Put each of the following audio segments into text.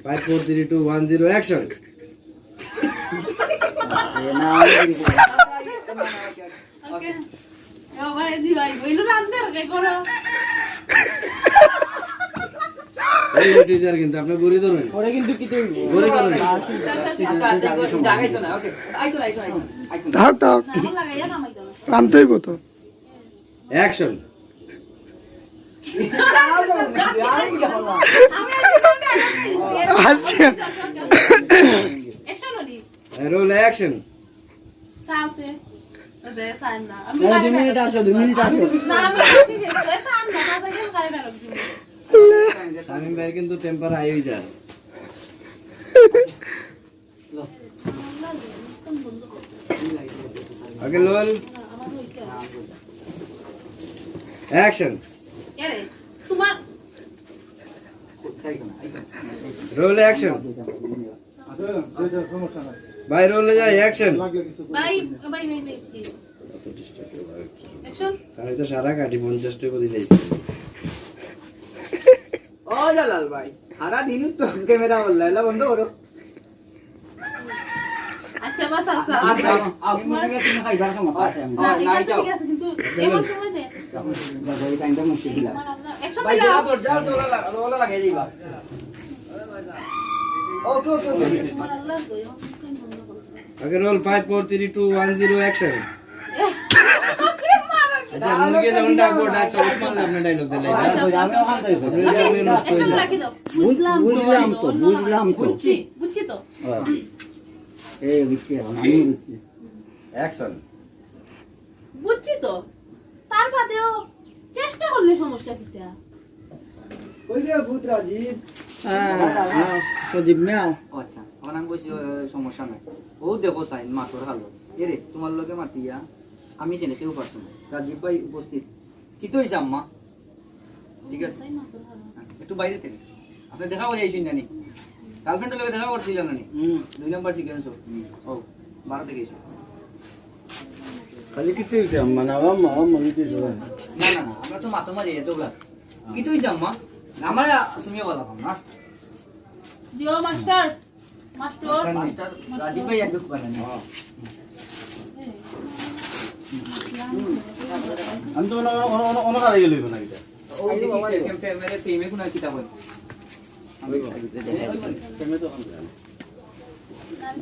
5 4 3 2 1 0 action okay ও ভাই দি ভাই বইলো রাখবে কে করো এই টিচার কিন্তু আপনি গড়ি ধরবেন ওরে কিন্তু কি তুই গড়ি ধরবেন জাগাইতো না ওকে আইতো থাক থাক এখন লাগাইয়া কামাই দাও রামতেই বতো অ্যাকশন আচ্ছা অ্যাকশন হলি রোল অ্যাকশন সাউতে দে সাইন না আমি 2 মিনিট আসো 2 মিনিট আসো না আমি আসি সে সাইন না বাবা কেন করে ডায়লগ দিই শামিম ভাই কিন্তু টেম্পার হাই হয়ে যায় ওকে লোল অ্যাকশন কে রে তোমার রোল অ্যাকশন ভাই রোলে যায় অ্যাকশন ভাই ভাই ভাই ভাই অ্যাকশন তাহলে তো সারা কাটি 50 টাকা দিলাইছে ও জালাল ভাই সারা দিন তো ক্যামেরা বললা বন্ধ করো আচ্ছা বাস আচ্ছা আপনি তুমি খাইবার খামা পাছে আমি না এটা ঠিক আছে কিন্তু এমন সময় দে এই টাইমটা মুশকিল দিলাম অ্যাকশন ভাই দিলাম দরজা সোলা লাগাই দিবা ওকে ওকে ওকে আল্লাহ দই বন্ধ করছে ওকে রোল 5 4 3 2 1 0 অ্যাকশন আচ্ছা মুরগি যেমন ডাকবো ডাকটা উঠমান আপনি ডায়লগ দিলেন আমি ওখান থেকে অ্যাকশন রাখি দাও বুঝলাম তো বুঝছি তো এই বুঝছি আমি বুঝছি অ্যাকশন বুঝছি তো তার বাদেও চেষ্টা করলে সমস্যা কিটা কইরে ভূত রাজীব হ্যাঁ সজীব মিয়া আচ্ছা আমার নাম কইছি সমস্যা নাই ও দেখো সাইন মাতর হালো এরে তোমার লগে মাতিয়া আমি জেনে কেউ পারছো না রাজীব ভাই উপস্থিত কি তো হইছে আম্মা ঠিক আছে একটু বাইরে থেকে আপনি দেখা বলে আইছেন জানি গার্লফ্রেন্ডের লগে দেখা করছিলেন নানি 2 নাম্বার সিকোয়েন্স ও 12 থেকে এসো খালি কিতে হইছে আম্মা না আম্মা নিতে যাও না না না আমরা তো মাতো মারি এত গলা কি তো হইছে আম্মা আমার তুমিও বলা কম না জিও মাস্টার মাস্টার মাস্টার রাজীব ভাই একদম পারে না আমি তো অন কারে গেল না এটা ওই যে মেরে প্রেমে কোন কিতাব হয়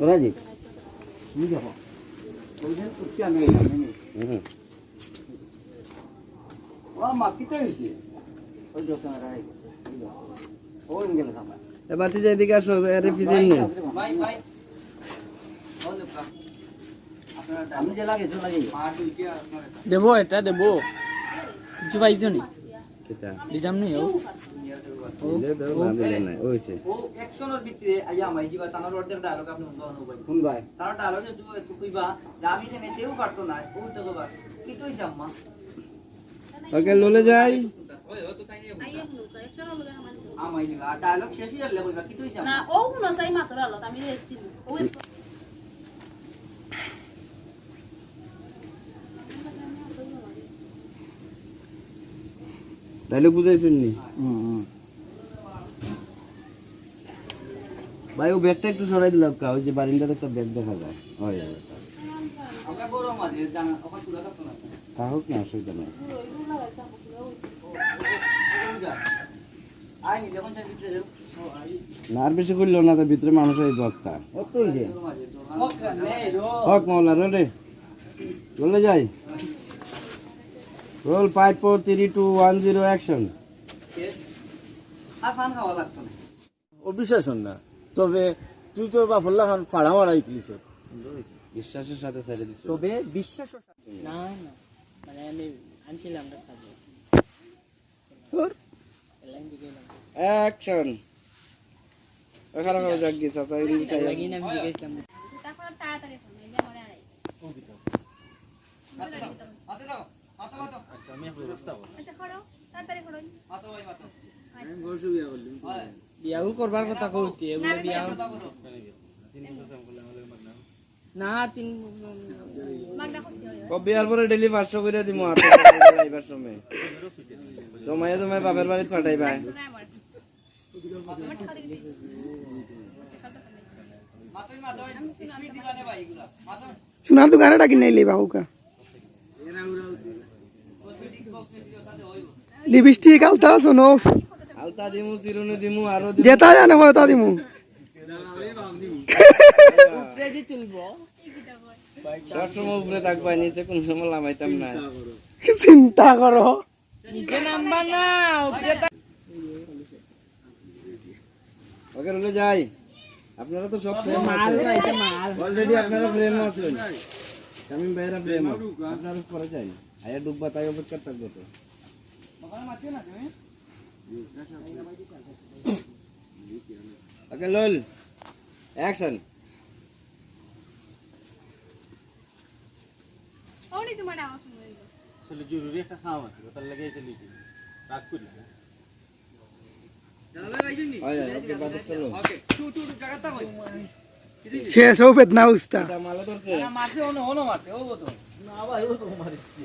রাজীব তুমি দেখো ওই যে কুচ্চি আমি ও মা কিতে হইছে ওই দোকান রাই ওই গেল খাবা এবার তুই এদিকে আসো আরে পিছন নো ভাই ভাই ও দেখো আমি যে লাগে চলে যাই মা দুইটা আপনার দেবো এটা দেবো কিছু পাইছো নি কেটা দিতাম নি ও দিলে দাও না দিলে না ওইছে ও অ্যাকশনের ভিতরে আইয়া মাই দিবা তানার অর্ধেক ডায়লগ আপনি অনুভব করেন কোন ভাই তার ডায়লগ একটু কইবা আমি তে মেতেও পারতো না ও তো কইবা কি তো হইছে আম্মা ওকে লোলে যাই ওই ও তো তাই নিয়ে আইয়া হলো তো অ্যাকশন হলো আমার আমাই লিগা ডায়লগ শেষ হয়ে গেল কইবা কি তো হইছে না ও কোন সাই মাত্র আলো আমি রেস্ট দিব ও ডায়লগ বুঝাইছেন নি ভাই ও ব্যাগটা একটু সরাই দিলাম কা ওই যে বারিন্দাতে একটা ব্যাগ দেখা যায় হয় আমরা গরম আছে জানা ওখানে চুলা থাকতো না তা হোক না অসুবিধা নেই আই নি যখন চাই ভিতরে যাও না আর বেশি করলো না তার ভিতরে মানুষ এই বক্তা কত হইছে ওকে নেই রো হক মাওলা রোলে রোলে যাই রোল 5 4 3 2 1 0 অ্যাকশন আর ফান খাওয়া লাগতো না ও বিশ্বাস না তবে তুই তোর বাপর লাগান ফাড়া মারাই প্লিজ বিশ্বাসের সাথে ছেড়ে দিছো তবে বিশ্বাস না না মানে আমি আনছিলাম না কাজে লাইন দিকে অ্যাকশন এখানে করে যাক গিয়ে চাচা এই চাই লাগি না আমি দিকেছিলাম তারপর তাড়াতাড়ি ফোন এই মরে আড়াই হাতে দাও হাতে দাও আচ্ছা করো তাড়াতাড়ি করো হাতে ভাই হাতে হয় বিয়াও করবার কথা কইতে এগুলো বিয়া কথা করো না তিন মাগনা করছি হয় ও বিয়ার পরে ডেলি 500 করে দিমু হাতে লাইবার সময় জমায়ে জমায়ে বাপের বাড়ি পাঠাইবা না আমার আমার টাকা দিবি সোনার দোকানে ডাকি নাইলে বাবুকা লিপস্টিক আলতা সোনফ আলতা দিমু চিরুনি দিমু আরো যেটা জানে তা দিমু সবসময় উপরে থাকবা নিচে কোন সময় লামাইতাম না চিন্তা করো ওকে রুলে যাই আপনারা তো সব ফ্রেম আছে অলরেডি আপনারা ফ্রেম আছেন শামিম ভাইরা ফ্রেম আপনারা পরে যাই আয়া ডুববা তাই অপেক্ষা থাকবে তো ওকে লল অ্যাকশন আসলে জরুরি একটা খাওয়া আছে তার লাগে চলি রাত করি আয়া ওকে বাদত চলো শেষ হোক বেদনা উস্তা এটা মালা ধরছে না ভাই ও তো মারিছি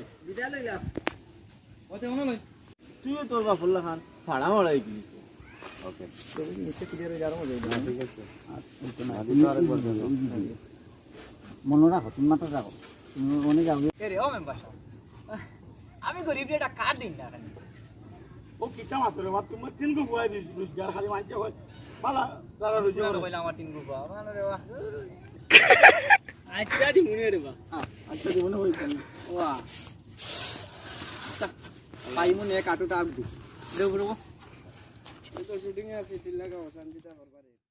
তুই তোর বাফুল্লা খান ফাড়া মারাই দিলিস ওকে নিচে ক্লিয়ার হয়ে যাওয়ার মধ্যে ঠিক আছে মনে রাখো তুমি মাথা রাখো তুমি মনে যাও আমি গরিব এটা কার দিন না ও কিটা মাত্র মাত্র তুমি তিন গো গুয়াই দিস রোজগার খালি মানতে হয় পালা যারা রোজগার কইলা আমার তিন গুবা মানে রে বাহ আচ্ছা দি মনে রে বা আচ্ছা জীবনে হইছে ওয়া পাই মনে কাটুটা আগ দি দেব শুটিং এ আছে চিল্লা গাও শান্তিটা করবারে